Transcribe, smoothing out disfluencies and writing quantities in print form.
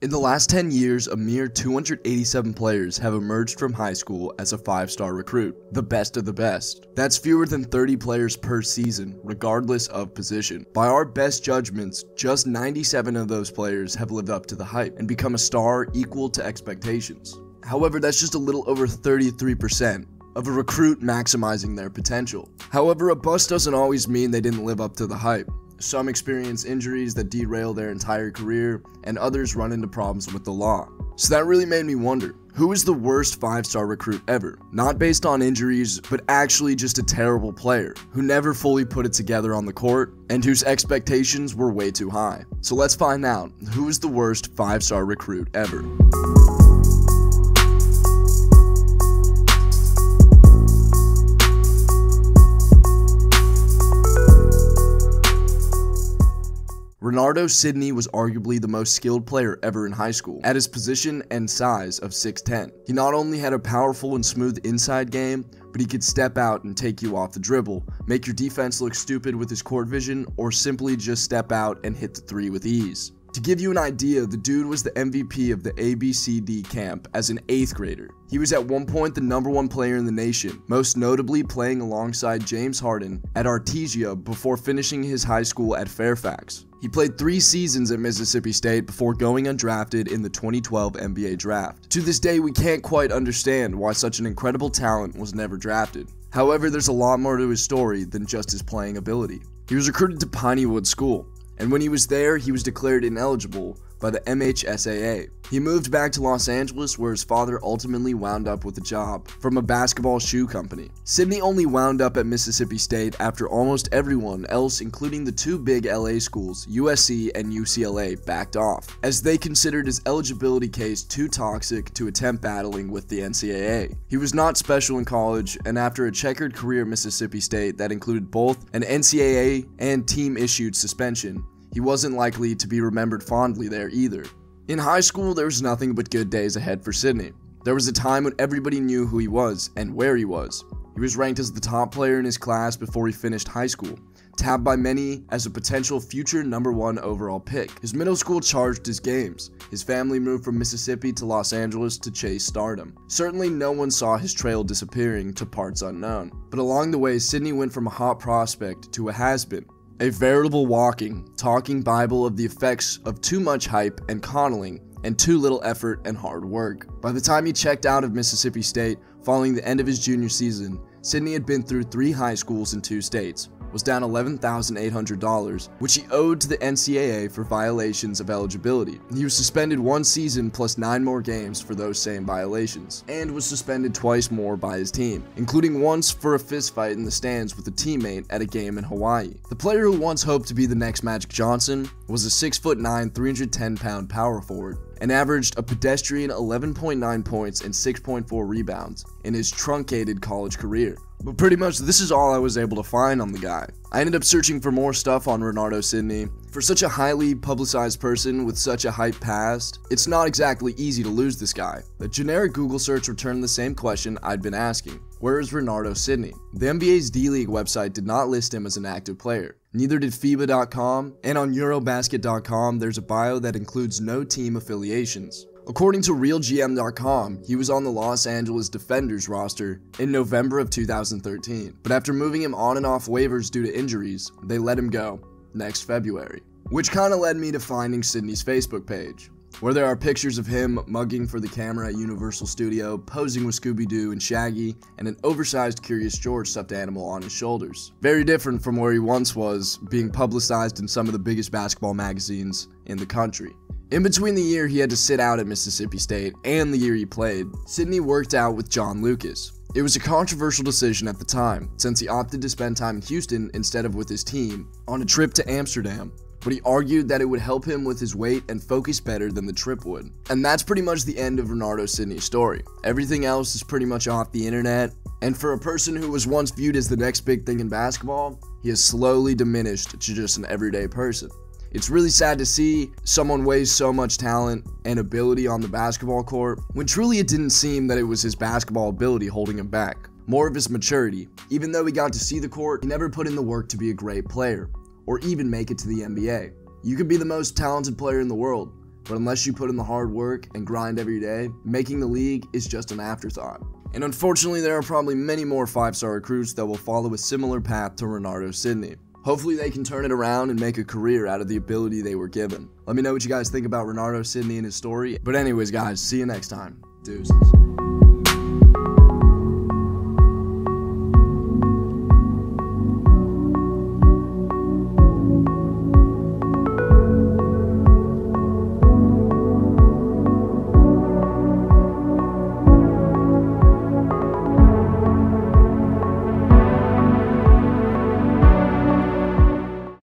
In the last 10 years, a mere 287 players have emerged from high school as a 5-star recruit, the best of the best. That's fewer than 30 players per season, regardless of position. By our best judgments, just 97 of those players have lived up to the hype and become a star equal to expectations. However, that's just a little over 33% of a recruit maximizing their potential. However, a bust doesn't always mean they didn't live up to the hype. Some experience injuries that derail their entire career, and others run into problems with the law. So that really made me wonder, who is the worst 5-star recruit ever? Not based on injuries, but actually just a terrible player, who never fully put it together on the court, and whose expectations were way too high. So let's find out, who is the worst 5-star recruit ever? Renardo Sidney was arguably the most skilled player ever in high school, at his position and size of 6'10". He not only had a powerful and smooth inside game, but he could step out and take you off the dribble, make your defense look stupid with his court vision, or simply just step out and hit the three with ease. To give you an idea, the dude was the MVP of the ABCD camp as an 8th grader. He was at one point the #1 player in the nation, most notably playing alongside James Harden at Artesia before finishing his high school at Fairfax. He played 3 seasons at Mississippi State before going undrafted in the 2012 NBA draft. To this day, we can't quite understand why such an incredible talent was never drafted. However, there's a lot more to his story than just his playing ability. He was recruited to Pineywood School, and when he was there, he was declared ineligible by the MHSAA. He moved back to Los Angeles, where his father ultimately wound up with a job from a basketball shoe company. Sidney only wound up at Mississippi State after almost everyone else, including the 2 big LA schools, USC and UCLA, backed off, as they considered his eligibility case too toxic to attempt battling with the NCAA. He was not special in college, and after a checkered career at Mississippi State that included both an NCAA and team-issued suspension, he wasn't likely to be remembered fondly there either. In high school, there was nothing but good days ahead for Sidney. There was a time when everybody knew who he was and where he was. He was ranked as the top player in his class before he finished high school, tabbed by many as a potential future #1 overall pick. His middle school charged his games. His family moved from Mississippi to Los Angeles to chase stardom. Certainly no one saw his trail disappearing to parts unknown. But along the way, Sidney went from a hot prospect to a has-been. A veritable walking, talking Bible of the effects of too much hype and coddling and too little effort and hard work. By the time he checked out of Mississippi State following the end of his junior season, Sidney had been through 3 high schools in 2 states, was down $11,800, which he owed to the NCAA for violations of eligibility. He was suspended 1 season plus 9 more games for those same violations, and was suspended twice more by his team, including once for a fistfight in the stands with a teammate at a game in Hawaii. The player who once hoped to be the next Magic Johnson was a 6'9", 310-pound power forward, and averaged a pedestrian 11.9 points and 6.4 rebounds in his truncated college career. But pretty much this is all I was able to find on the guy. I ended up searching for more stuff on Renardo Sidney. For such a highly publicized person with such a hype past, it's not exactly easy to lose this guy. A generic Google search returned the same question I'd been asking. Where is Renardo Sidney? The NBA's D-League website did not list him as an active player. Neither did FIBA.com, and on Eurobasket.com there's a bio that includes no team affiliations. According to RealGM.com, he was on the Los Angeles Defenders roster in November of 2013, but after moving him on and off waivers due to injuries, they let him go next February. Which kinda led me to finding Sidney's Facebook page, where there are pictures of him mugging for the camera at Universal Studio, posing with Scooby-Doo and Shaggy, and an oversized Curious George stuffed animal on his shoulders. Very different from where he once was, being publicized in some of the biggest basketball magazines in the country. In between the year he had to sit out at Mississippi State and the year he played, Sidney worked out with John Lucas. It was a controversial decision at the time, since he opted to spend time in Houston instead of with his team on a trip to Amsterdam, but he argued that it would help him with his weight and focus better than the trip would. And that's pretty much the end of Renardo Sidney's story. Everything else is pretty much off the internet, and for a person who was once viewed as the next big thing in basketball, he has slowly diminished to just an everyday person. It's really sad to see someone waste so much talent and ability on the basketball court, when truly it didn't seem that it was his basketball ability holding him back, more of his maturity. Even though he got to see the court, he never put in the work to be a great player, or even make it to the NBA. You could be the most talented player in the world, But unless you put in the hard work and grind every day, making the league is just an afterthought. And unfortunately, there are probably many more 5-star recruits that will follow a similar path to Renardo Sidney. Hopefully they can turn it around and make a career out of the ability they were given. Let me know what you guys think about Renardo Sidney and his story. But anyways guys, see you next time. Deuces.